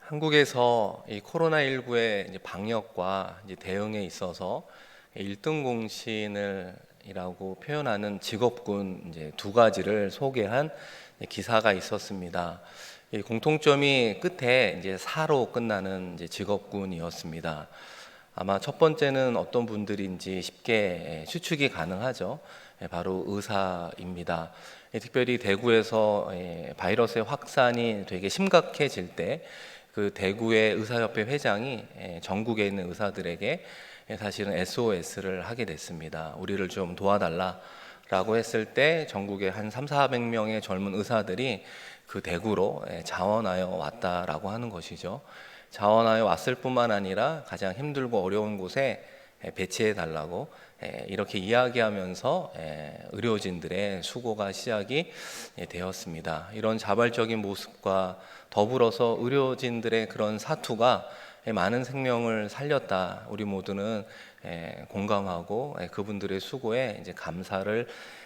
한국에서 이 코로나19의 이제 방역과 이제 대응에 있어서 1등 공신을이라고 표현하는 직업군 이제 두 가지를 소개한 기사가 있었습니다. 이 공통점이 끝에 이제 사로 끝나는 이제 직업군이었습니다. 아마 첫 번째는 어떤 분들인지 쉽게 추측이 가능하죠. 바로 의사입니다. 특별히 대구에서 바이러스의 확산이 되게 심각해질 때 그 대구의 의사협회 회장이 전국에 있는 의사들에게 사실은 SOS를 하게 됐습니다. 우리를 좀 도와달라라고 했을 때 전국에 한 3,400명의 젊은 의사들이 그 대구로 자원하여 왔다라고 하는 것이죠. 자원하여 왔을 뿐만 아니라 가장 힘들고 어려운 곳에 배치해 달라고 이렇게 이야기하면서 의료진들의 수고가 시작이 되었습니다. 이런 자발적인 모습과 더불어서 의료진들의 그런 사투가 많은 생명을 살렸다. 우리 모두는 공감하고 그분들의 수고에 이제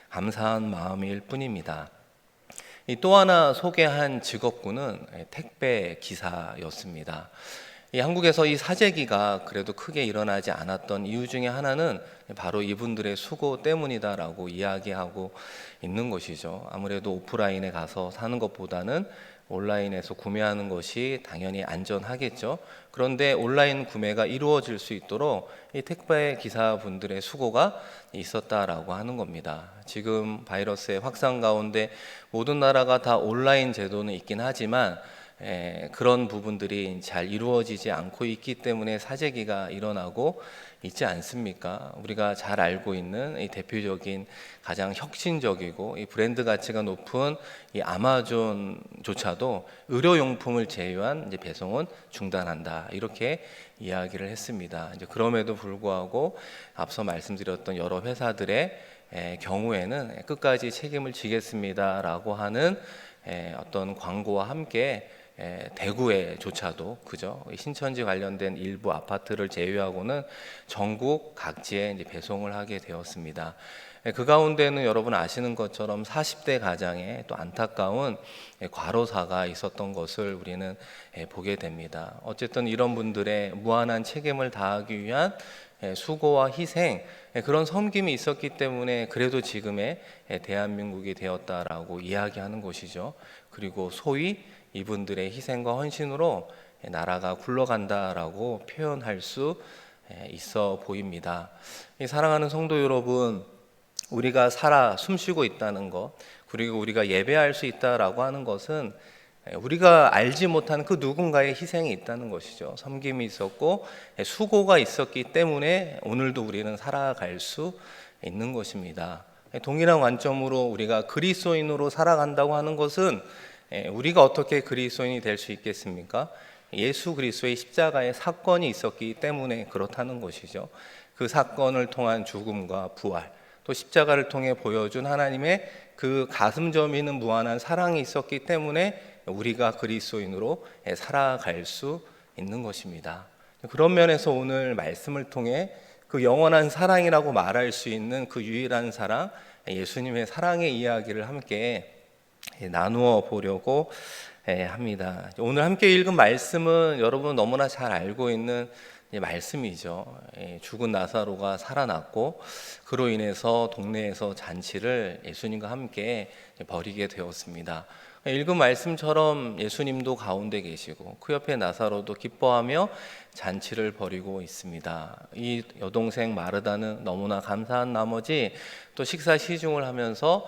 감사한 마음일 뿐입니다. 또 하나 소개한 직업군은 택배 기사였습니다. 한국에서 이 사재기가 그래도 크게 일어나지 않았던 이유 중에 하나는 바로 이분들의 수고 때문이다라고 이야기하고 있는 것이죠. 아무래도 오프라인에 가서 사는 것보다는 온라인에서 구매하는 것이 당연히 안전하겠죠. 그런데 온라인 구매가 이루어질 수 있도록 이 택배 기사분들의 수고가 있었다라고 하는 겁니다. 지금 바이러스의 확산 가운데 모든 나라가 다 온라인 제도는 있긴 하지만 그런 부분들이 잘 이루어지지 않고 있기 때문에 사재기가 일어나고 있지 않습니까? 우리가 잘 알고 있는 이 대표적인 가장 혁신적이고 이 브랜드 가치가 높은 이 아마존조차도 의료용품을 제외한 이제 배송은 중단한다 이렇게 이야기를 했습니다. 이제 그럼에도 불구하고 앞서 말씀드렸던 여러 회사들의 경우에는 끝까지 책임을 지겠습니다라고 하는 어떤 광고와 함께 대구에조차도 그죠 신천지 관련된 일부 아파트를 제외하고는 전국 각지에 이제 배송을 하게 되었습니다. 그 가운데는 여러분 아시는 것처럼 40대 가장의 또 안타까운 과로사가 있었던 것을 우리는 보게 됩니다. 어쨌든 이런 분들의 무한한 책임을 다하기 위한 수고와 희생 그런 섬김이 있었기 때문에 그래도 지금의 대한민국이 되었다라고 이야기하는 것이죠. 그리고 소위 이분들의 희생과 헌신으로 나라가 굴러간다라고 표현할 수 있어 보입니다. 사랑하는 성도 여러분, 우리가 살아 숨쉬고 있다는 것, 그리고 우리가 예배할 수 있다라고 하는 것은 우리가 알지 못하는 그 누군가의 희생이 있다는 것이죠. 섬김이 있었고 수고가 있었기 때문에 오늘도 우리는 살아갈 수 있는 것입니다. 동일한 관점으로 우리가 그리스도인으로 살아간다고 하는 것은 우리가 어떻게 그리스도인이 될 수 있겠습니까? 예수 그리스도의 십자가의 사건이 있었기 때문에 그렇다는 것이죠. 그 사건을 통한 죽음과 부활, 또 십자가를 통해 보여준 하나님의 그 가슴 저미는 무한한 사랑이 있었기 때문에 우리가 그리스도인으로 살아갈 수 있는 것입니다. 그런 면에서 오늘 말씀을 통해 그 영원한 사랑이라고 말할 수 있는 그 유일한 사랑, 예수님의 사랑의 이야기를 함께 나누어 보려고 합니다. 오늘 함께 읽은 말씀은 여러분 너무나 잘 알고 있는 말씀이죠. 죽은 나사로가 살아났고 그로 인해서 동네에서 잔치를 예수님과 함께 벌이게 되었습니다. 읽은 말씀처럼 예수님도 가운데 계시고 그 옆에 나사로도 기뻐하며 잔치를 벌이고 있습니다. 이 여동생 마르다는 너무나 감사한 나머지 또 식사 시중을 하면서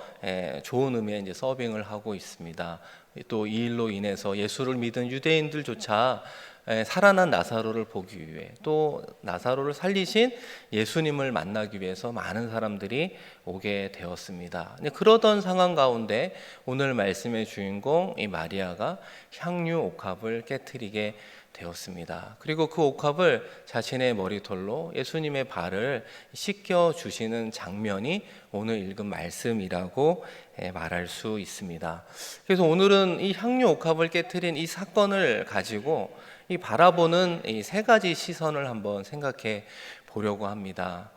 좋은 의미의 이제 서빙을 하고 있습니다. 또 이 일로 인해서 예수를 믿은 유대인들조차 살아난 나사로를 보기 위해 또 나사로를 살리신 예수님을 만나기 위해서 많은 사람들이 오게 되었습니다. 그러던 상황 가운데 오늘 말씀의 주인공 이 마리아가 향유 옥합을 깨트리게 되었습니다. 그리고 그 옥합을 자신의 머리털로 예수님의 발을 씻겨 주시는 장면이 오늘 읽은 말씀이라고 말할 수 있습니다. 그래서 오늘은 이 향유 옥합을 깨트린 이 사건을 가지고 이 바라보는 이 세 가지 시선을 한번 생각해 보려고 합니다.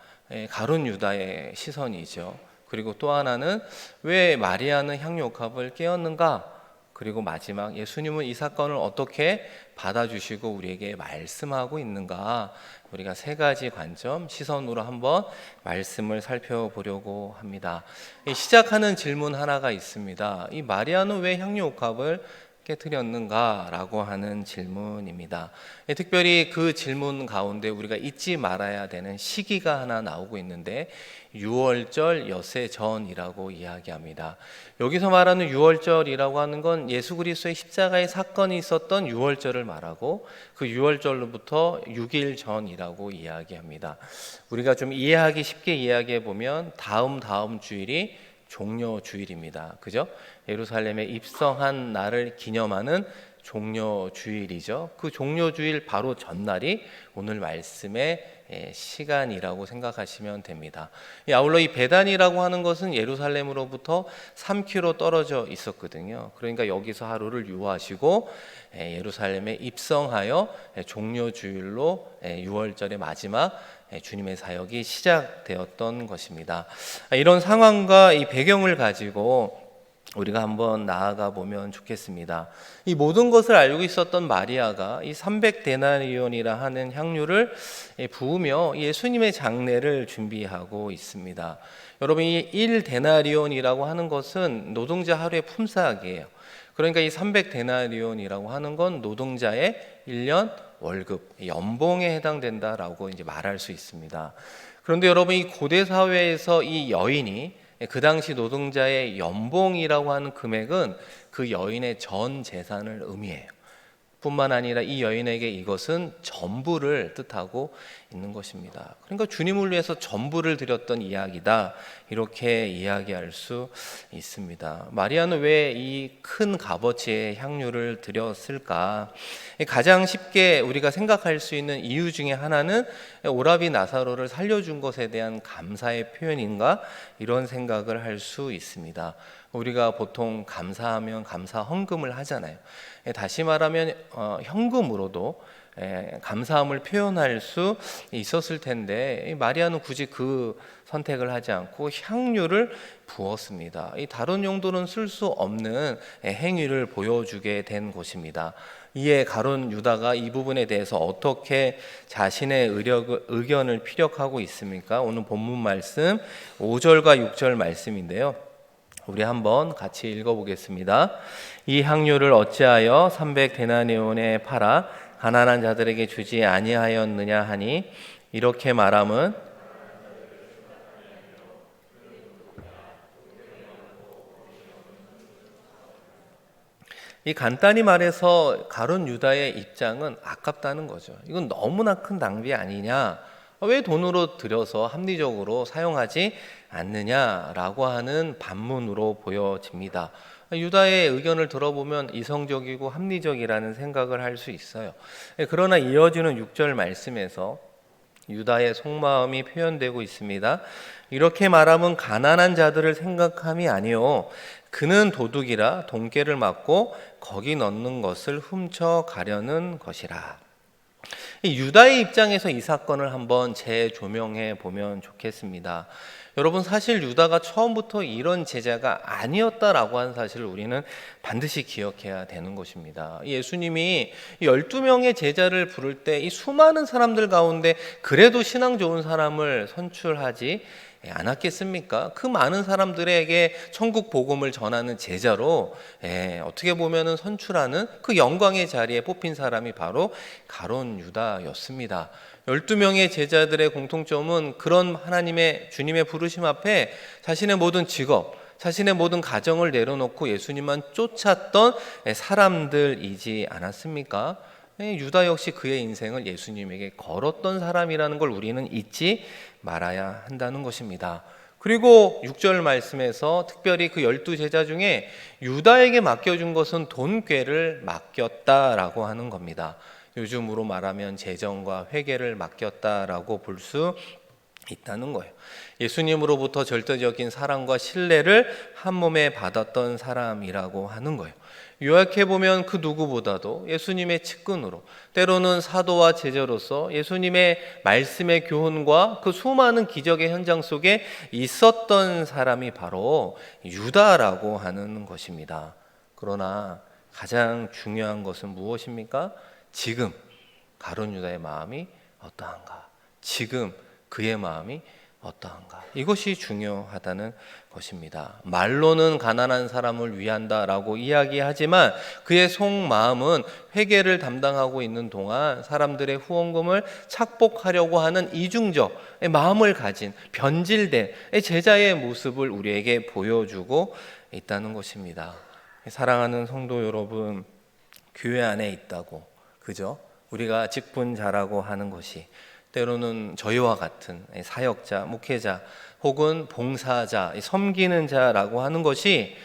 가룟 유다의 시선이죠. 그리고 또 하나는 왜 마리아는 향유 옥합을 깨었는가? 그리고 마지막 예수님은 이 사건을 어떻게 받아주시고 우리에게 말씀하고 있는가, 우리가 세 가지 관점, 시선으로 한번 말씀을 살펴보려고 합니다. 시작하는 질문 하나가 있습니다. 이 마리아는 왜 향유옥합을 깨뜨렸는가라고 하는 질문입니다. 특별히 그 질문 가운데 우리가 잊지 말아야 되는 시기가 하나 나오고 있는데, 유월절 엿새 전이라고 이야기합니다. 여기서 말하는 유월절이라고 하는 건 예수 그리스도의 십자가의 사건이 있었던 유월절을 말하고, 그 유월절로부터 6일 전이라고 이야기합니다. 우리가 좀 이해하기 쉽게 이야기해 보면 다음 주일이 종려 주일입니다. 그죠? 예루살렘에 입성한 날을 기념하는 종려 주일이죠. 그 종려 주일 바로 전날이 오늘 말씀의 시간이라고 생각하시면 됩니다. 아울러 이 베단이라고 하는 것은 예루살렘으로부터 3km 떨어져 있었거든요. 그러니까 여기서 하루를 유하시고 예루살렘에 입성하여 종려 주일로 6월절의 마지막 주님의 사역이 시작되었던 것입니다. 이런 상황과 이 배경을 가지고 우리가 한번 나아가 보면 좋겠습니다. 이 모든 것을 알고 있었던 마리아가 이 300데나리온이라 하는 향유를 부으며 예수님의 장례를 준비하고 있습니다. 여러분, 이 1데나리온이라고 하는 것은 노동자 하루의 품삯이에요. 그러니까 이 300데나리온이라고 하는 건 노동자의 1년 월급, 연봉에 해당된다라고 이제 말할 수 있습니다. 그런데 여러분, 이 고대 사회에서 이 여인이 그 당시 노동자의 연봉이라고 하는 금액은 그 여인의 전 재산을 의미해요. 뿐만 아니라 이 여인에게 이것은 전부를 뜻하고 있는 것입니다. 그러니까 주님을 위해서 전부를 드렸던 이야기다, 이렇게 이야기할 수 있습니다. 마리아는 왜 이 큰 값어치의 향유를 드렸을까? 가장 쉽게 우리가 생각할 수 있는 이유 중에 하나는 오라비 나사로를 살려준 것에 대한 감사의 표현인가, 이런 생각을 할 수 있습니다. 우리가 보통 감사하면 감사 헌금을 하잖아요. 다시 말하면 현금으로도 감사함을 표현할 수 있었을 텐데, 마리아는 굳이 그 선택을 하지 않고 향유를 부었습니다. 이 다른 용도는 쓸 수 없는 행위를 보여주게 된 것입니다. 이에 가룟 유다가 이 부분에 대해서 어떻게 자신의 의견을 피력하고 있습니까? 오늘 본문 말씀 5절과 6절 말씀인데요, 우리 한번 같이 읽어보겠습니다. 이 향유를 어찌하여 300데나리온에 팔아 가난한 자들에게 주지 아니하였느냐 하니, 이렇게 말함은 이 간단히 말해서 가룟 유다의 입장은 아깝다는 거죠. 이건 너무나 큰 낭비 아니냐, 왜 돈으로 들여서 합리적으로 사용하지 않느냐라고 하는 반문으로 보여집니다. 유다의 의견을 들어보면 이성적이고 합리적이라는 생각을 할 수 있어요. 그러나 이어지는 6절 말씀에서 유다의 속마음이 표현되고 있습니다. 이렇게 말하면 가난한 자들을 생각함이 아니요, 그는 도둑이라 돈깨를 맞고 거기 넣는 것을 훔쳐가려는 것이라. 이 유다의 입장에서 이 사건을 한번 재조명해 보면 좋겠습니다. 여러분, 사실 유다가 처음부터 이런 제자가 아니었다라고 하는 사실을 우리는 반드시 기억해야 되는 것입니다. 예수님이 12명의 제자를 부를 때 이 수많은 사람들 가운데 그래도 신앙 좋은 사람을 선출하지 않았겠습니까? 그 많은 사람들에게 천국 복음을 전하는 제자로 어떻게 보면은 선출하는 그 영광의 자리에 뽑힌 사람이 바로 가룟 유다였습니다. 12명의 제자들의 공통점은 그런 하나님의 주님의 부르심 앞에 자신의 모든 직업, 자신의 모든 가정을 내려놓고 예수님만 쫓았던 사람들이지 않았습니까? 유다 역시 그의 인생을 예수님에게 걸었던 사람이라는 걸 우리는 잊지 말아야 한다는 것입니다. 그리고 6절 말씀에서 특별히 그 12제자 중에 유다에게 맡겨준 것은 돈꾀를 맡겼다라고 하는 겁니다. 요즘으로 말하면 재정과 회계를 맡겼다라고 볼 수 있다는 거예요. 예수님으로부터 절대적인 사랑과 신뢰를 한 몸에 받았던 사람이라고 하는 거예요. 요약해보면 그 누구보다도 예수님의 측근으로, 때로는 사도와 제자로서 예수님의 말씀의 교훈과 그 수많은 기적의 현장 속에 있었던 사람이 바로 유다라고 하는 것입니다. 그러나 가장 중요한 것은 무엇입니까? 지금 가룟 유다의 마음이 어떠한가? 지금 그의 마음이 어떠한가? 이것이 중요하다는 것입니다. 말로는 가난한 사람을 위한다라고 이야기하지만 그의 속마음은 회개를 담당하고 있는 동안 사람들의 후원금을 착복하려고 하는 이중적 마음을 가진 변질된 제자의 모습을 우리에게 보여주고 있다는 것입니다. 사랑하는 성도 여러분, 교회 안에 있다고, 그죠? 우리가 직분자라고 하는 것이 때로는 저희와 같은 사역자, 목회자 혹은 봉사자, 섬기는 자라고 하는 것이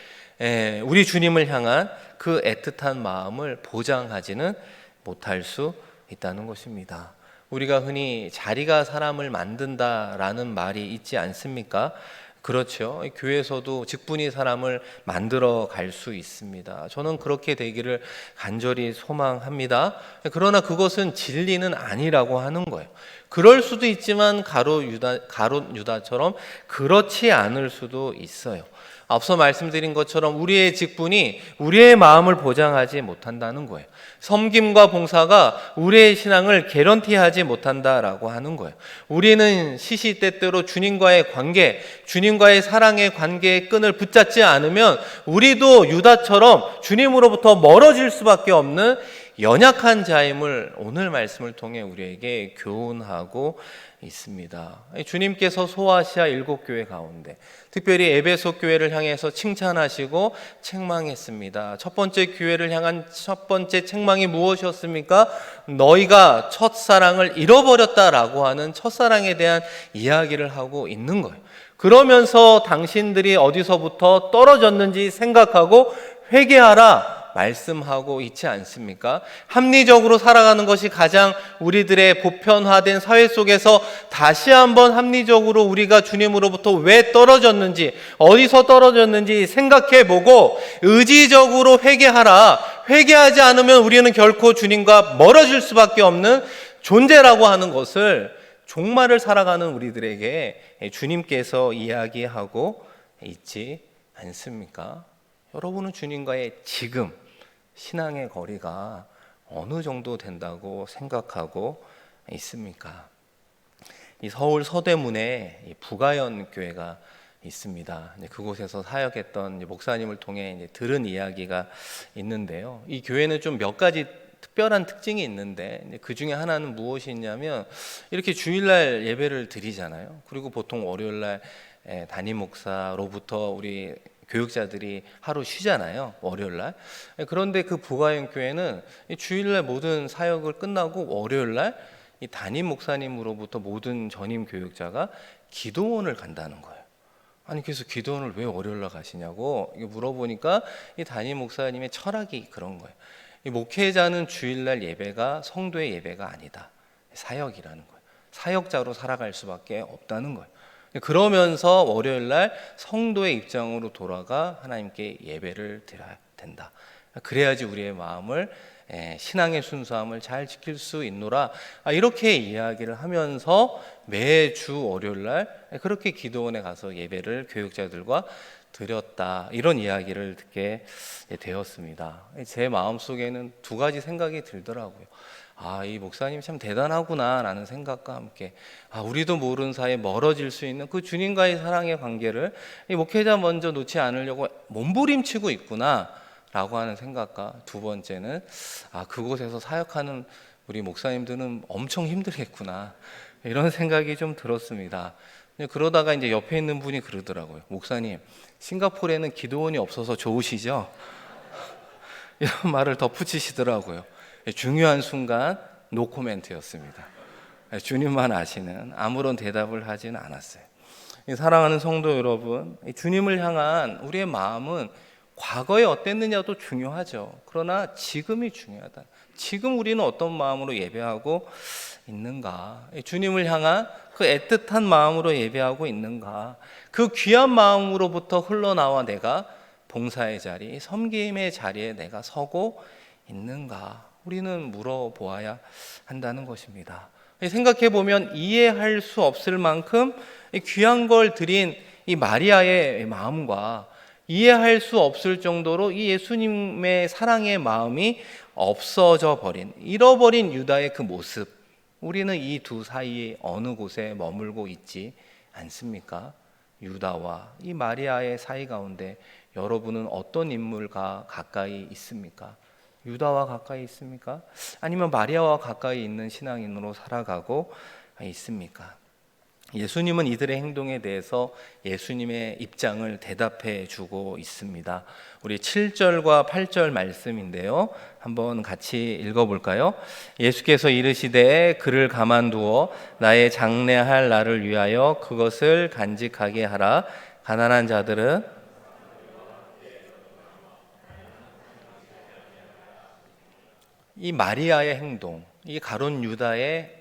우리 주님을 향한 그 애틋한 마음을 보장하지는 못할 수 있다는 것입니다. 우리가 흔히 자리가 사람을 만든다라는 말이 있지 않습니까? 그렇죠. 교회에서도 직분이 사람을 만들어 갈 수 있습니다. 저는 그렇게 되기를 간절히 소망합니다. 그러나 그것은 진리는 아니라고 하는 거예요. 그럴 수도 있지만 가룟 유다처럼 그렇지 않을 수도 있어요. 앞서 말씀드린 것처럼 우리의 직분이 우리의 마음을 보장하지 못한다는 거예요. 섬김과 봉사가 우리의 신앙을 개런티하지 못한다라고 하는 거예요. 우리는 시시때때로 주님과의 관계, 주님과의 사랑의 관계의 끈을 붙잡지 않으면 우리도 유다처럼 주님으로부터 멀어질 수밖에 없는 연약한 자임을 오늘 말씀을 통해 우리에게 교훈하고 있습니다. 주님께서 소아시아 7교회 가운데 특별히 에베소 교회를 향해서 칭찬하시고 책망했습니다. 첫 번째 교회를 향한 첫 번째 책망이 무엇이었습니까? 너희가 첫사랑을 잃어버렸다라고 하는 첫사랑에 대한 이야기를 하고 있는 거예요. 그러면서 당신들이 어디서부터 떨어졌는지 생각하고 회개하라 말씀하고 있지 않습니까? 합리적으로 살아가는 것이 가장 우리들의 보편화된 사회 속에서 다시 한번 합리적으로 우리가 주님으로부터 왜 떨어졌는지, 어디서 떨어졌는지 생각해보고 의지적으로 회개하라. 회개하지 않으면 우리는 결코 주님과 멀어질 수밖에 없는 존재라고 하는 것을 종말을 살아가는 우리들에게 주님께서 이야기하고 있지 않습니까? 여러분은 주님과의 지금 신앙의 거리가 어느 정도 된다고 생각하고 있습니까? 이 서울 서대문에 부가연 교회가 있습니다. 그곳에서 사역했던 목사님을 통해 들은 이야기가 있는데요. 이 교회는 좀 몇 가지 특별한 특징이 있는데 그 중에 하나는 무엇이 있냐면 이렇게 주일날 예배를 드리잖아요. 그리고 보통 월요일날 담임 목사로부터 우리 교육자들이 하루 쉬잖아요. 월요일날. 그런데 그 부가연 교회는 주일날 모든 사역을 끝나고 월요일날 이 담임 목사님으로부터 모든 전임 교육자가 기도원을 간다는 거예요. 아니 그래서 기도원을 왜 월요일날 가시냐고 물어보니까 이 담임 목사님의 철학이 그런 거예요. 이 목회자는 주일날 예배가 성도의 예배가 아니다. 사역이라는 거예요. 사역자로 살아갈 수밖에 없다는 거예요. 그러면서 월요일날 성도의 입장으로 돌아가 하나님께 예배를 드려야 된다. 그래야지 우리의 마음을 신앙의 순수함을 잘 지킬 수 있노라. 이렇게 이야기를 하면서 매주 월요일날 그렇게 기도원에 가서 예배를 교육자들과 드렸다. 이런 이야기를 듣게 되었습니다. 제 마음속에는 두 가지 생각이 들더라고요. 이 목사님 참 대단하구나 라는 생각과 함께 우리도 모르는 사이에 멀어질 수 있는 그 주님과의 사랑의 관계를 이 목회자 먼저 놓지 않으려고 몸부림치고 있구나 라고 하는 생각과 두 번째는 그곳에서 사역하는 우리 목사님들은 엄청 힘들겠구나 이런 생각이 좀 들었습니다. 그러다가 이제 옆에 있는 분이 그러더라고요. 목사님, 싱가포르에는 기도원이 없어서 좋으시죠? 이런 말을 덧붙이시더라고요. 중요한 순간 노코멘트였습니다. 주님만 아시는 아무런 대답을 하지는 않았어요. 사랑하는 성도 여러분, 주님을 향한 우리의 마음은 과거에 어땠느냐도 중요하죠. 그러나 지금이 중요하다. 지금 우리는 어떤 마음으로 예배하고 있는가? 주님을 향한 그 애틋한 마음으로 예배하고 있는가? 그 귀한 마음으로부터 흘러나와 내가 봉사의 자리, 섬김의 자리에 내가 서고 있는가? 우리는 물어보아야 한다는 것입니다. 생각해 보면 이해할 수 없을 만큼 귀한 걸 드린 이 마리아의 마음과 이해할 수 없을 정도로 이 예수님의 사랑의 마음이 없어져 버린, 잃어버린 유다의 그 모습, 우리는 이 두 사이에 어느 곳에 머물고 있지 않습니까? 유다와 이 마리아의 사이 가운데 여러분은 어떤 인물과 가까이 있습니까? 유다와 가까이 있습니까? 아니면 마리아와 가까이 있는 신앙인으로 살아가고 있습니까? 예수님은 이들의 행동에 대해서 예수님의 입장을 대답해 주고 있습니다. 우리 7절과 8절 말씀인데요. 한번 같이 읽어볼까요? 예수께서 이르시되 그를 가만두어 나의 장래할 날을 위하여 그것을 간직하게 하라. 가난한 자들은 이 마리아의 행동, 이 가룟 유다의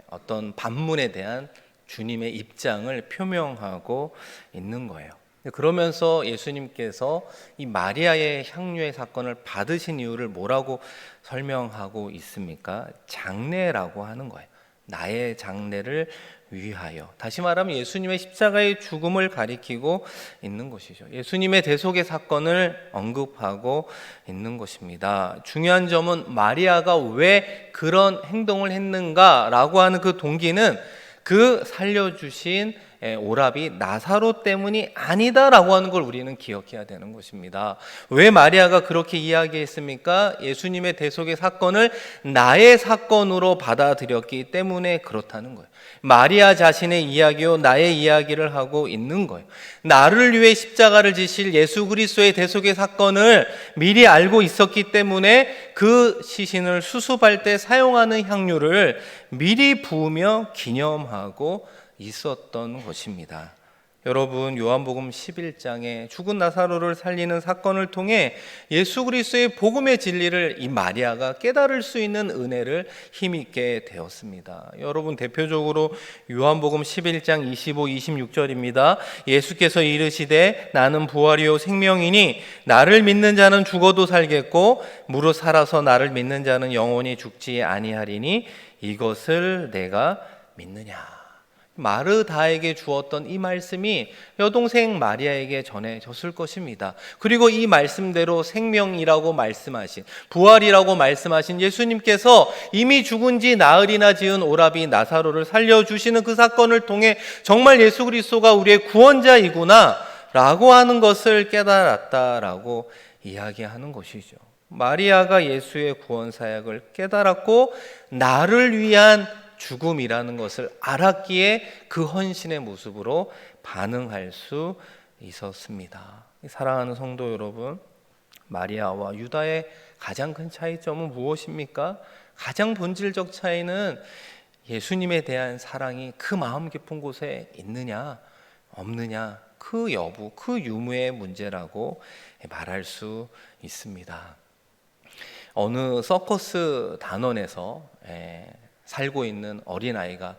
어떤 반문에 대한 주님의 입장을 표명하고 있는 거예요. 그러면서 예수님께서 이 마리아의 향유의 사건을 받으신 이유를 뭐라고 설명하고 있습니까? 장례라고 하는 거예요. 나의 장례를 위하여. 다시 말하면 예수님의 십자가의 죽음을 가리키고 있는 것이죠. 예수님의 대속의 사건을 언급하고 있는 것입니다. 중요한 점은 마리아가 왜 그런 행동을 했는가라고 하는 그 동기는 그 살려주신 오라비 나사로 때문이 아니다라고 하는 걸 우리는 기억해야 되는 것입니다. 왜 마리아가 그렇게 이야기했습니까? 예수님의 대속의 사건을 나의 사건으로 받아들였기 때문에 그렇다는 거예요. 마리아 자신의 이야기요 나의 이야기를 하고 있는 거예요. 나를 위해 십자가를 지실 예수 그리스도의 대속의 사건을 미리 알고 있었기 때문에 그 시신을 수습할 때 사용하는 향유를 미리 부으며 기념하고 있었던 것입니다. 여러분, 요한복음 11장에 죽은 나사로를 살리는 사건을 통해 예수 그리스도의 복음의 진리를 이 마리아가 깨달을 수 있는 은혜를 힘있게 되었습니다. 여러분, 대표적으로 요한복음 11장 25, 26절입니다. 예수께서 이르시되 나는 부활이요 생명이니 나를 믿는 자는 죽어도 살겠고 무릇 살아서 나를 믿는 자는 영원히 죽지 아니하리니 이것을 내가 믿느냐. 마르다에게 주었던 이 말씀이 여동생 마리아에게 전해졌을 것입니다. 그리고 이 말씀대로 생명이라고 말씀하신, 부활이라고 말씀하신 예수님께서 이미 죽은 지 나흘이나 지은 오라비 나사로를 살려주시는 그 사건을 통해 정말 예수 그리스도가 우리의 구원자이구나 라고 하는 것을 깨달았다라고 이야기하는 것이죠. 마리아가 예수의 구원 사역을 깨달았고 나를 위한 죽음이라는 것을 알았기에 그 헌신의 모습으로 반응할 수 있었습니다. 사랑하는 성도 여러분, 마리아와 유다의 가장 큰 차이점은 무엇입니까? 가장 본질적 차이는 예수님에 대한 사랑이 그 마음 깊은 곳에 있느냐 없느냐, 그 여부, 그 유무의 문제라고 말할 수 있습니다. 어느 서커스 단원에서 살고 있는 어린아이가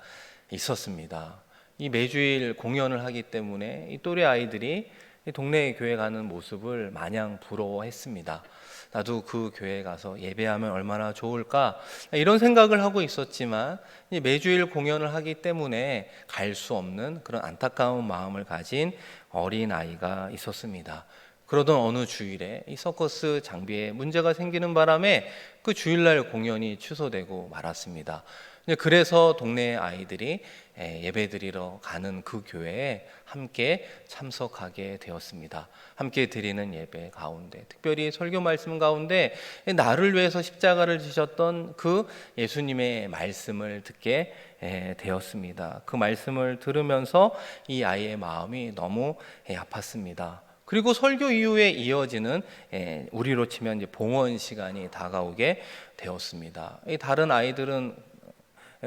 있었습니다. 이 매주일 공연을 하기 때문에 이 또래 아이들이 동네 교회 가는 모습을 마냥 부러워했습니다. 나도 그 교회에 가서 예배하면 얼마나 좋을까 이런 생각을 하고 있었지만 매주일 공연을 하기 때문에 갈 수 없는 그런 안타까운 마음을 가진 어린아이가 있었습니다. 그러던 어느 주일에 이 서커스 장비에 문제가 생기는 바람에 그 주일날 공연이 취소되고 말았습니다. 그래서 동네 아이들이 예배드리러 가는 그 교회에 함께 참석하게 되었습니다. 함께 드리는 예배 가운데, 특별히 설교 말씀 가운데 나를 위해서 십자가를 지셨던 그 예수님의 말씀을 듣게 되었습니다. 그 말씀을 들으면서 이 아이의 마음이 너무 아팠습니다. 그리고 설교 이후에 이어지는 우리로 치면 이제 봉헌 시간이 다가오게 되었습니다. 다른 아이들은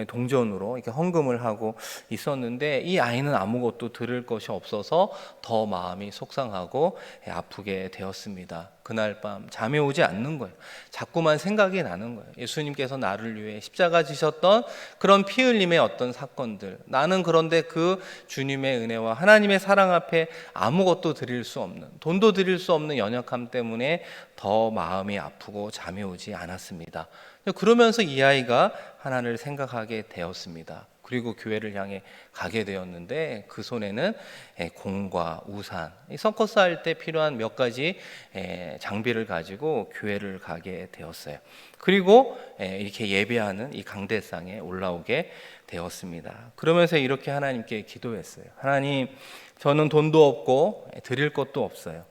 동전으로 이렇게 헌금을 하고 있었는데 이 아이는 아무것도 들을 것이 없어서 더 마음이 속상하고 아프게 되었습니다. 그날 밤 잠이 오지 않는 거예요. 자꾸만 생각이 나는 거예요. 예수님께서 나를 위해 십자가 지셨던 그런 피 흘림의 어떤 사건들, 나는 그런데 그 주님의 은혜와 하나님의 사랑 앞에 아무것도 드릴 수 없는, 돈도 드릴 수 없는 연약함 때문에 더 마음이 아프고 잠이 오지 않았습니다. 그러면서 이 아이가 하나님을 생각하게 되었습니다. 그리고 교회를 향해 가게 되었는데 그 손에는 공과 우산, 서커스 할 때 필요한 몇 가지 장비를 가지고 교회를 가게 되었어요. 그리고 이렇게 예배하는 이 강대상에 올라오게 되었습니다. 그러면서 이렇게 하나님께 기도했어요. 하나님, 저는 돈도 없고 드릴 것도 없어요.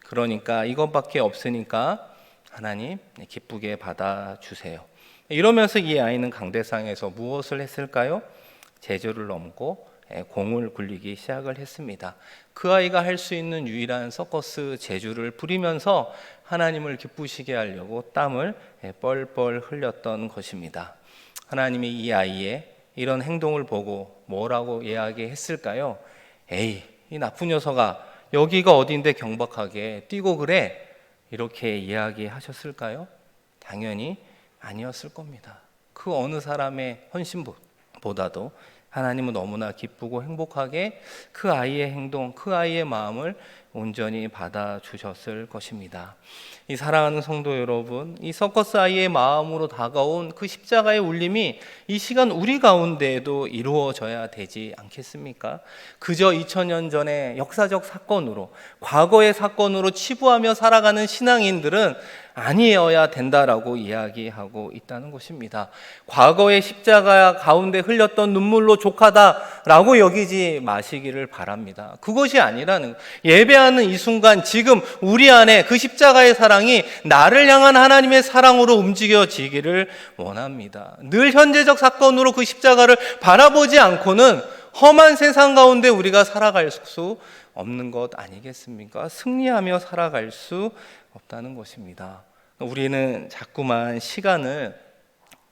그러니까 이것밖에 없으니까 하나님 기쁘게 받아주세요. 이러면서 이 아이는 강대상에서 무엇을 했을까요? 제주를 넘고 공을 굴리기 시작을 했습니다. 그 아이가 할 수 있는 유일한 서커스 제주를 부리면서 하나님을 기쁘시게 하려고 땀을 뻘뻘 흘렸던 것입니다. 하나님이 이 아이의 이런 행동을 보고 뭐라고 이야기했을까요? 에이, 이 나쁜 녀석아, 여기가 어딘데 경박하게 뛰고 그래? 이렇게 이야기하셨을까요? 당연히 아니었을 겁니다. 그 어느 사람의 헌신보다도 하나님은 너무나 기쁘고 행복하게 그 아이의 행동, 그 아이의 마음을 온전히 받아주셨을 것입니다. 이 사랑하는 성도 여러분, 이 서커스 아이의 마음으로 다가온 그 십자가의 울림이 이 시간 우리 가운데에도 이루어져야 되지 않겠습니까? 그저 2000년 전의 역사적 사건으로, 과거의 사건으로 치부하며 살아가는 신앙인들은 아니어야 된다라고 이야기하고 있다는 것입니다. 과거의 십자가 가운데 흘렸던 눈물로 족하다라고 여기지 마시기를 바랍니다. 그것이 아니라는, 예배하는 이 순간 지금 우리 안에 그 십자가의 사랑이 나를 향한 하나님의 사랑으로 움직여지기를 원합니다. 늘 현재적 사건으로 그 십자가를 바라보지 않고는 험한 세상 가운데 우리가 살아갈 수 없는 것 아니겠습니까? 승리하며 살아갈 수 없다는 것입니다. 우리는 자꾸만 시간을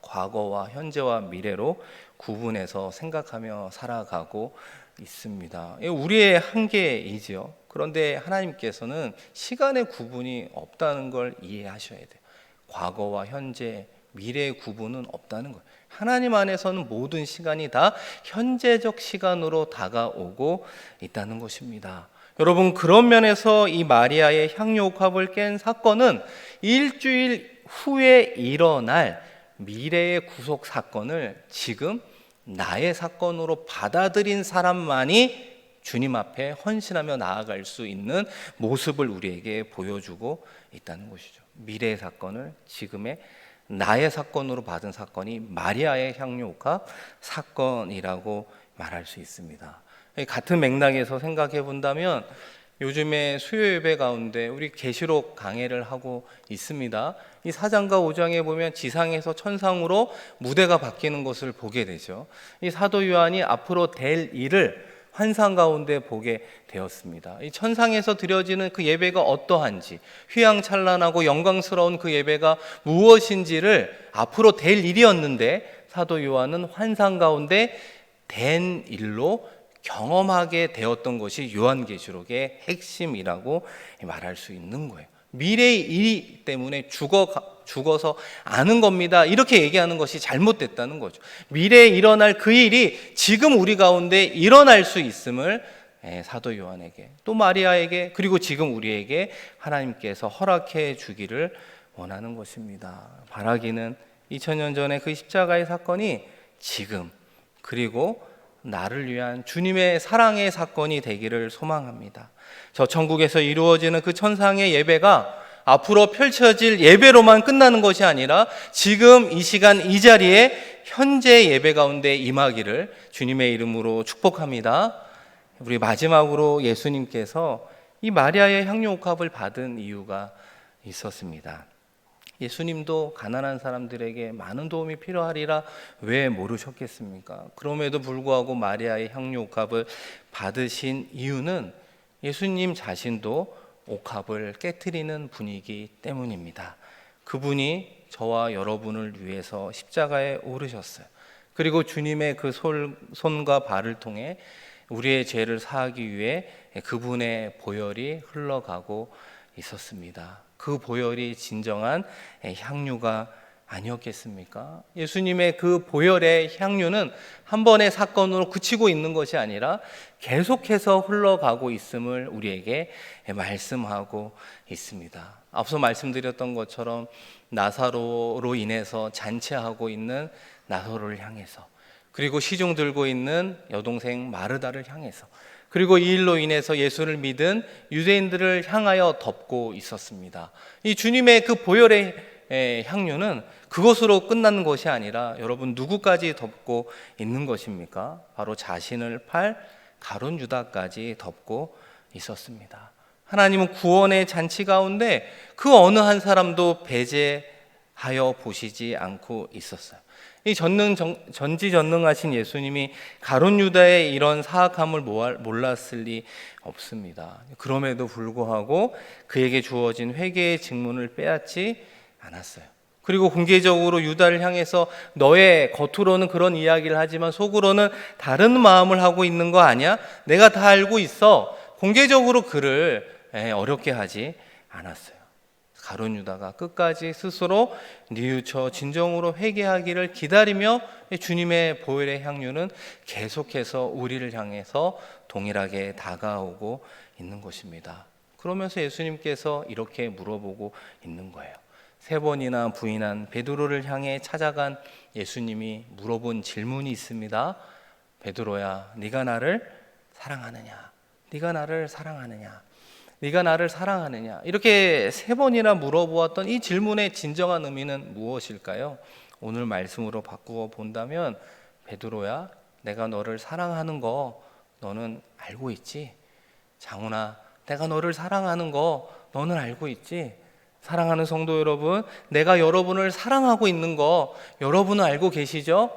과거와 현재와 미래로 구분해서 생각하며 살아가고 있습니다. 우리의 한계이지요. 그런데 하나님께서는 시간의 구분이 없다는 걸 이해하셔야 돼요. 과거와 현재, 미래의 구분은 없다는 거예요. 하나님 안에서는 모든 시간이 다 현재적 시간으로 다가오고 있다는 것입니다. 여러분, 그런 면에서 이 마리아의 향유옥합을 깬 사건은 일주일 후에 일어날 미래의 구속 사건을 지금 나의 사건으로 받아들인 사람만이 주님 앞에 헌신하며 나아갈 수 있는 모습을 우리에게 보여주고 있다는 것이죠. 미래의 사건을 지금의 나의 사건으로 받은 사건이 마리아의 향유옥합 사건이라고 말할 수 있습니다. 같은 맥락에서 생각해 본다면 요즘에 수요 예배 가운데 우리 계시록 강해를 하고 있습니다. 이 4장과 5장에 보면 지상에서 천상으로 무대가 바뀌는 것을 보게 되죠. 이 사도 요한이 앞으로 될 일을 환상 가운데 보게 되었습니다. 이 천상에서 드려지는 그 예배가 어떠한지, 휘황찬란하고 영광스러운 그 예배가 무엇인지를 앞으로 될 일이었는데 사도 요한은 환상 가운데 된 일로 경험하게 되었던 것이 요한계시록의 핵심이라고 말할 수 있는 거예요. 미래의 일 때문에 죽어서 아는 겁니다, 이렇게 얘기하는 것이 잘못됐다는 거죠. 미래에 일어날 그 일이 지금 우리 가운데 일어날 수 있음을 사도 요한에게, 또 마리아에게, 그리고 지금 우리에게 하나님께서 허락해 주기를 원하는 것입니다. 바라기는 2000년 전에 그 십자가의 사건이 지금, 그리고 나를 위한 주님의 사랑의 사건이 되기를 소망합니다. 저 천국에서 이루어지는 그 천상의 예배가 앞으로 펼쳐질 예배로만 끝나는 것이 아니라 지금 이 시간 이 자리에 현재 예배 가운데 임하기를 주님의 이름으로 축복합니다. 우리 마지막으로 예수님께서 이 마리아의 향유옥합을 받은 이유가 있었습니다. 예수님도 가난한 사람들에게 많은 도움이 필요하리라 왜 모르셨겠습니까? 그럼에도 불구하고 마리아의 향유옥합을 받으신 이유는 예수님 자신도 옥합을 깨트리는 분이기 때문입니다. 그분이 저와 여러분을 위해서 십자가에 오르셨어요. 그리고 주님의 그 손과 발을 통해 우리의 죄를 사하기 위해 그분의 보혈이 흘러가고 있었습니다. 그 보혈이 진정한 향유가 아니었겠습니까? 예수님의 그 보혈의 향유는 한 번의 사건으로 그치고 있는 것이 아니라 계속해서 흘러가고 있음을 우리에게 말씀하고 있습니다. 앞서 말씀드렸던 것처럼 나사로로 인해서 잔치하고 있는 나사로를 향해서, 그리고 시중 들고 있는 여동생 마르다를 향해서, 그리고 이 일로 인해서 예수를 믿은 유대인들을 향하여 덮고 있었습니다. 이 주님의 그 보혈의 향유는 그것으로 끝나는 것이 아니라 여러분 누구까지 덮고 있는 것입니까? 바로 자신을 팔 가룟 유다까지 덮고 있었습니다. 하나님은 구원의 잔치 가운데 그 어느 한 사람도 배제하여 보시지 않고 있었어요. 이 전지전능하신 예수님이 가룟 유다의 이런 사악함을 몰랐을 리 없습니다. 그럼에도 불구하고 그에게 주어진 회개의 직분을 빼앗지 않았어요. 그리고 공개적으로 유다를 향해서 너의 겉으로는 그런 이야기를 하지만 속으로는 다른 마음을 하고 있는 거 아니야? 내가 다 알고 있어. 공개적으로 그를 어렵게 하지 않았어요. 가룟 유다가 끝까지 스스로 뉘우쳐 진정으로 회개하기를 기다리며 주님의 보혈의 향유는 계속해서 우리를 향해서 동일하게 다가오고 있는 것입니다. 그러면서 예수님께서 이렇게 물어보고 있는 거예요. 3번이나 부인한 베드로를 향해 찾아간 예수님이 물어본 질문이 있습니다. 베드로야, 네가 나를 사랑하느냐? 네가 나를 사랑하느냐? 네가 나를 사랑하느냐? 이렇게 3번이나 물어보았던 이 질문의 진정한 의미는 무엇일까요? 오늘 말씀으로 바꾸어 본다면, 베드로야, 내가 너를 사랑하는 거 너는 알고 있지? 장훈아, 내가 너를 사랑하는 거 너는 알고 있지? 사랑하는 성도 여러분, 내가 여러분을 사랑하고 있는 거 여러분은 알고 계시죠?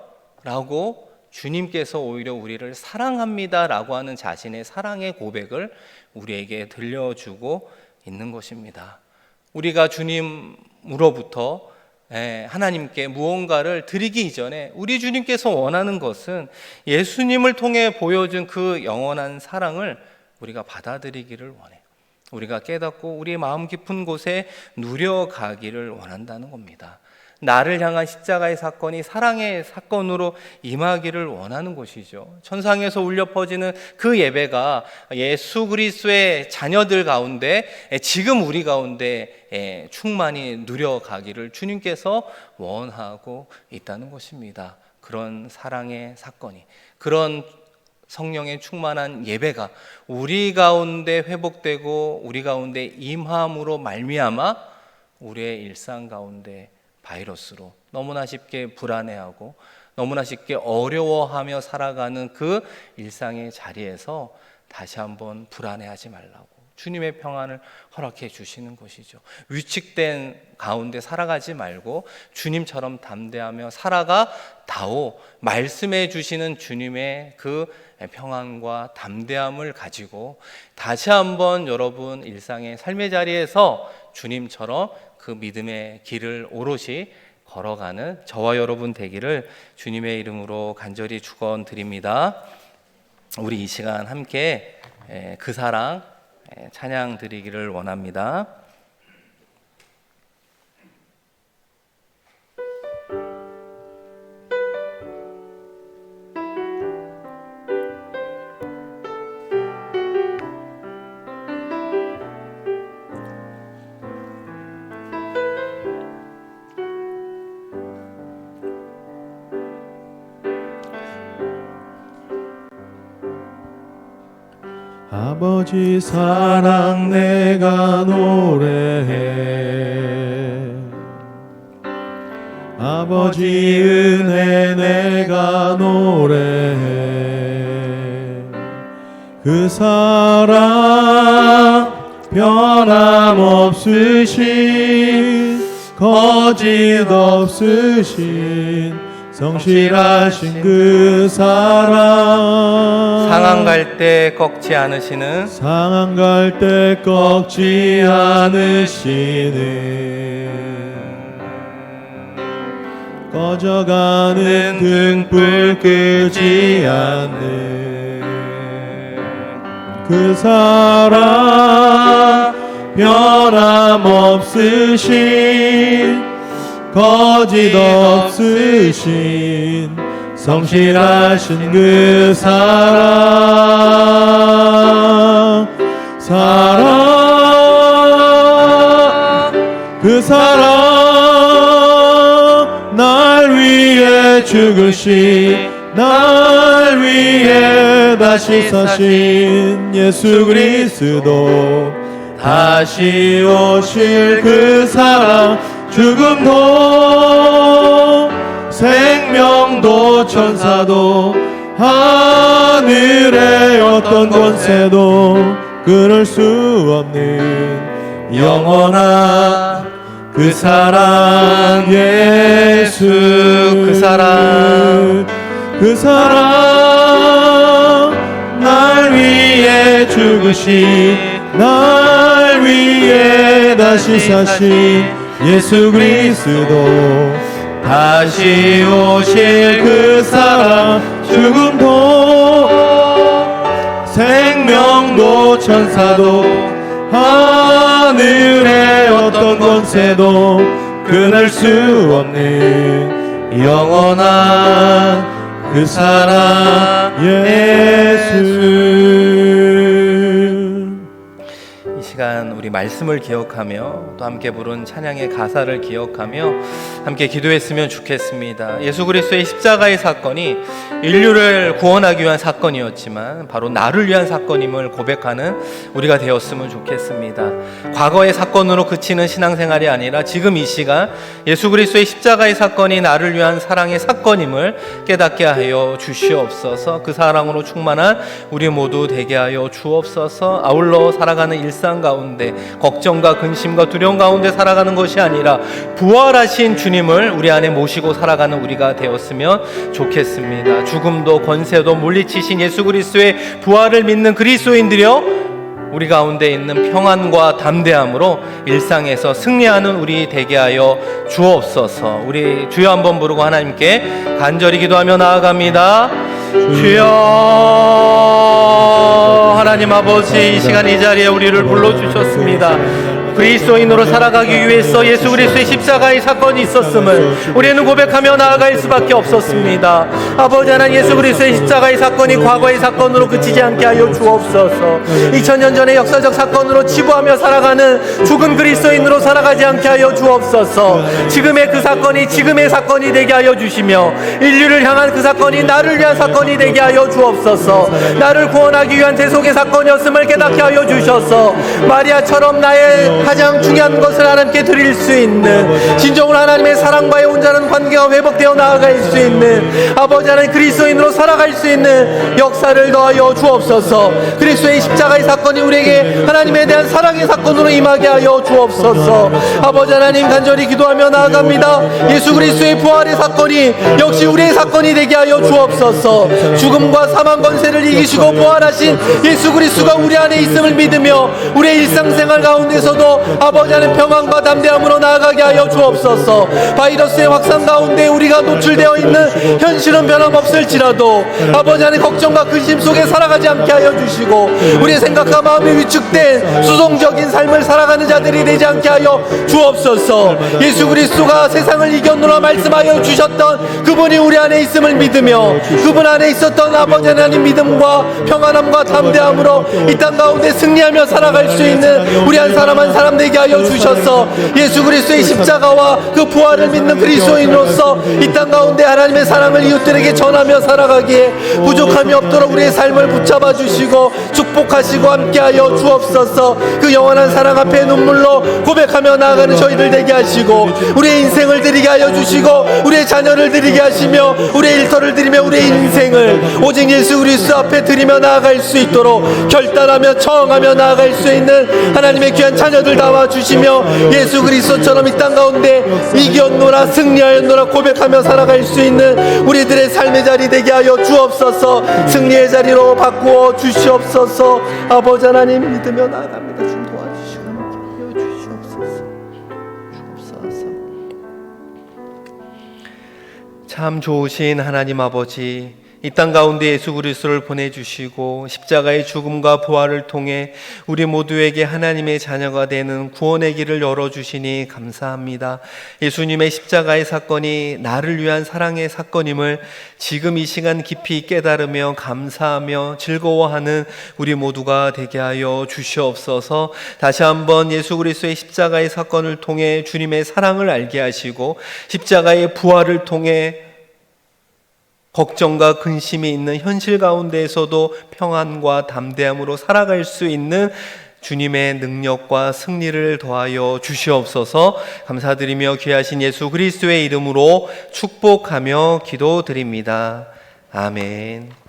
라고 주님께서 오히려 우리를 사랑합니다 라고 하는 자신의 사랑의 고백을 우리에게 들려주고 있는 것입니다. 우리가 주님으로부터 하나님께 무언가를 드리기 이전에 우리 주님께서 원하는 것은 예수님을 통해 보여준 그 영원한 사랑을 우리가 받아들이기를 원해요. 우리가 깨닫고 우리의 마음 깊은 곳에 누려가기를 원한다는 겁니다. 나를 향한 십자가의 사건이 사랑의 사건으로 임하기를 원하는 것이죠. 천상에서 울려 퍼지는 그 예배가 예수 그리스도의 자녀들 가운데 지금 우리 가운데 충만히 누려가기를 주님께서 원하고 있다는 것입니다. 그런 사랑의 사건이, 그런 성령의 충만한 예배가 우리 가운데 회복되고 우리 가운데 임함으로 말미암아 우리의 일상 가운데 바이러스로 너무나 쉽게 불안해하고 너무나 쉽게 어려워하며 살아가는 그 일상의 자리에서 다시 한번 불안해하지 말라고 주님의 평안을 허락해 주시는 것이죠. 위축된 가운데 살아가지 말고 주님처럼 담대하며 살아가 다오 말씀해 주시는 주님의 그 평안과 담대함을 가지고 다시 한번 여러분 일상의 삶의 자리에서 주님처럼 그 믿음의 길을 오롯이 걸어가는 저와 여러분 되기를 주님의 이름으로 간절히 축원드립니다. 우리 이 시간 함께 그 사랑 찬양 드리기를 원합니다. 아버지 사랑 내가 노래해, 아버지 은혜 내가 노래해. 그 사랑 변함없으신 거짓 없으신 성실하신 그 사랑, 상한 갈 때 꺾지 않으시는, 상한 갈 때 꺾지 않으시는, 꺼져가는 등불 끄지 않는 그 사랑 변함없으신 거짓 없으신 성실하신 그 사랑, 그 사랑 날 위해 죽으신 날 위해 다시 사신 예수 그리스도 다시 오실 그 사랑 죽음도 생명도 천사도 하늘의 어떤 권세도 끊을 수 없는 영원한 그 사랑 예수 그 사랑 날 위해 죽으신 날 위해 다시 사신 예수 그리스도 다시 오실 그 사랑 죽음도 생명도 천사도 하늘의 어떤 권세도 끊을 수 없는 영원한 그 사랑 예수. 이 시간 우리 말씀을 기억하며 또 함께 부른 찬양의 가사를 기억하며 함께 기도했으면 좋겠습니다. 예수 그리스도의 십자가의 사건이 인류를 구원하기 위한 사건이었지만 바로 나를 위한 사건임을 고백하는 우리가 되었으면 좋겠습니다. 과거의 사건으로 그치는 신앙생활이 아니라 지금 이 시간 예수 그리스도의 십자가의 사건이 나를 위한 사랑의 사건임을 깨닫게 하여 주시옵소서. 그 사랑으로 충만한 우리 모두 되게 하여 주옵소서. 아울러 살아가는 일상 가운데 걱정과 근심과 두려움 가운데 살아가는 것이 아니라 부활하신 주님을 우리 안에 모시고 살아가는 우리가 되었으면 좋겠습니다. 죽음도 권세도 물리치신 예수 그리스도의 부활을 믿는 그리스도인들이여 우리 가운데 있는 평안과 담대함으로 일상에서 승리하는 우리 되게 하여 주옵소서. 우리 주여 한번 부르고 하나님께 간절히 기도하며 나아갑니다. 주여, 하나님 아버지, 이 시간 이 자리에 우리를 불러주셨습니다. 그리스도인으로 살아가기 위해서 예수 그리스도의 십자가의 사건이 있었음을 우리는 고백하며 나아갈 수밖에 없었습니다. 아버지 하나님, 예수 그리스도의 십자가의 사건이 과거의 사건으로 그치지 않게 하여 주옵소서. 2000년 전의 역사적 사건으로 치부하며 살아가는 죽은 그리스도인으로 살아가지 않게 하여 주옵소서. 지금의 그 사건이 지금의 사건이 되게 하여 주시며 인류를 향한 그 사건이 나를 위한 사건이 되게 하여 주옵소서. 나를 구원하기 위한 대속의 사건이었음을 깨닫게 하여 주셔서 마리아처럼 나의 가장 중요한 것을 하나님께 드릴 수 있는 진정으로 하나님의 사랑과의 온전한 관계가 회복되어 나아갈 수 있는 아버지 하나님 그리스도인으로 살아갈 수 있는 역사를 더하여 주옵소서. 그리스도의 십자가의 사건이 우리에게 하나님에 대한 사랑의 사건으로 임하게 하여 주옵소서. 아버지 하나님, 간절히 기도하며 나아갑니다. 예수 그리스도의 부활의 사건이 역시 우리의 사건이 되게 하여 주옵소서. 죽음과 사망 권세를 이기시고 부활하신 예수 그리스도가 우리 안에 있음을 믿으며 우리의 일상생활 가운데서도 아버지 하나님 평안과 담대함으로 나아가게 하여 주옵소서. 바이러스의 확산 가운데 우리가 노출되어 있는 현실은 변함없을지라도 아버지 하나님 걱정과 근심 속에 살아가지 않게 하여 주시고 우리의 생각과 마음이 위축된 수동적인 삶을 살아가는 자들이 되지 않게 하여 주옵소서. 예수 그리스도가 세상을 이겼노라 말씀하여 주셨던 그분이 우리 안에 있음을 믿으며 그분 안에 있었던 아버지 하나님 믿음과 평안함과 담대함으로 이 땅 가운데 승리하며 살아갈 수 있는 우리 한 사람 한 사람 되게 하여 주셔서 예수 그리스도의 십자가와 그 부활을 믿는 그리스도인으로서 이 땅 가운데 하나님의 사랑을 이웃들에게 전하며 살아가기에 부족함이 없도록 우리의 삶을 붙잡아 주시고 축복하시고 함께하여 주옵소서. 그 영원한 사랑 앞에 눈물로 고백하며 나아가는 저희들 되게 하시고 우리의 인생을 드리게 하여 주시고 우리의 자녀를 드리게 하시며 우리의 일터를 드리며 우리의 인생을 오직 예수 그리스도 앞에 드리며 나아갈 수 있도록 결단하며 처형하며 나아갈 수 있는 하나님의 귀한 자녀들 나와주시며 예수 그리스도처럼 이 땅 가운데 이겼노라 승리하였노라 고백하며 살아갈 수 있는 우리들의 삶의 자리 되게 하여 주옵소서. 승리의 자리로 바꾸어 주시옵소서. 아버지 하나님, 믿으며 나아갑니다. 좀 도와주시고 함께 하여 주시옵소서. 참 좋으신 하나님 아버지, 이 땅 가운데 예수 그리스도를 보내주시고 십자가의 죽음과 부활을 통해 우리 모두에게 하나님의 자녀가 되는 구원의 길을 열어주시니 감사합니다. 예수님의 십자가의 사건이 나를 위한 사랑의 사건임을 지금 이 시간 깊이 깨달으며 감사하며 즐거워하는 우리 모두가 되게 하여 주시옵소서. 다시 한번 예수 그리스도의 십자가의 사건을 통해 주님의 사랑을 알게 하시고 십자가의 부활을 통해 걱정과 근심이 있는 현실 가운데에서도 평안과 담대함으로 살아갈 수 있는 주님의 능력과 승리를 더하여 주시옵소서. 감사드리며 귀하신 예수 그리스도의 이름으로 축복하며 기도드립니다. 아멘.